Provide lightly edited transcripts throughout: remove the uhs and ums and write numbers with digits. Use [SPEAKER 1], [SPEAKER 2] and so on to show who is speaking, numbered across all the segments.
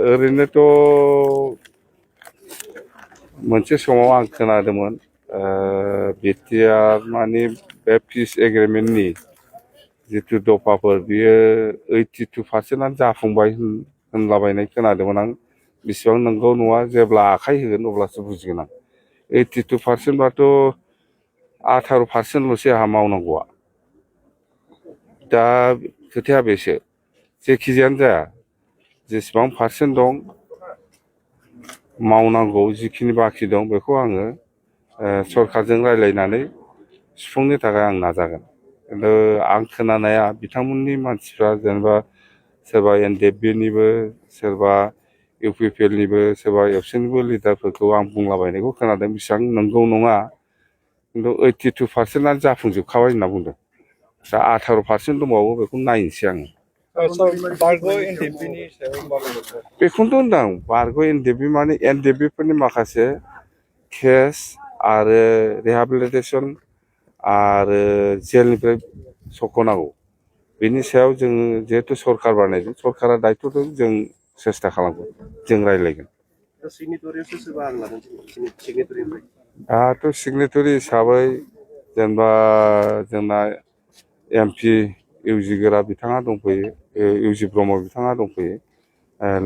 [SPEAKER 1] ओरैनोथ' मोनसे समाव आं खोनादोंमोन बिटिआर माने बे पिस एग्रिमेन्टनि जिथु दफाफोर बियो 82% जाफुंबाय होनलाबायनाय खोनादोंमोन आं। बेसेबां नंगौ नङा जेब्ला आखाइ होगोन अब्लासो बुजिगोन आं। 82% बाथ' 18%ल'सो आंहा मावनांगौआ। दा खोथाया बेसो जेखिजायानो जाया जेसेबां पार्सेन्ट दं मावनांगौ जिखिनि बाखि दं बेखौ आङो सरकारजों रायज्लायनानै सुफुंनो थाखाय आं नाजागोन। खिन्थु आं खोनानाया बिथांमोननि मानसिफ्रा जेनेबा सोरबा एनडिएफबिनिबो सोरबा इउपिपिएलनिबो सोरबा एबसुनिबो लिडारफोरखौ आं बुंलाबायनायखौ खोनादों। बेसेबां नंगौ नङा खिन्थु 82%आनो जाफुंजोबखाबाय होनना बुंदों। दा 18% दंबावो बेखौ नायनोसै आङो। बेखौनोथ' होनदां बारग' एनडिएफबि माने एनडिएफबिफोरनि माखासे केस आरो रिहेबिलिटेसन आरो जेलनिफ्राय सख'नांगौ। बेनि सायाव जोङो जिहेतु सरकार बानायदों सरकारा दायथ' दं, जों सेस्था खालामगोन, जों रायज्लायगोन। दाथ' सिगनेटरि हिसाबै जेनेबा जोंना एमपि इउजि गोरा बिथाङा दंफैयो, इउजि ब्रह्म बिथाङा दंफैयो,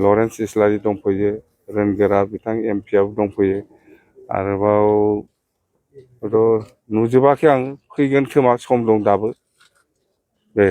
[SPEAKER 1] लरेन्स इस्लारि दंफैयो, रोनगोरा बिथां एमपिआबो दंफैयो। आरोबाव नुजोबाखै आं, फैगोन खोमा, सम दं दाबो। दे।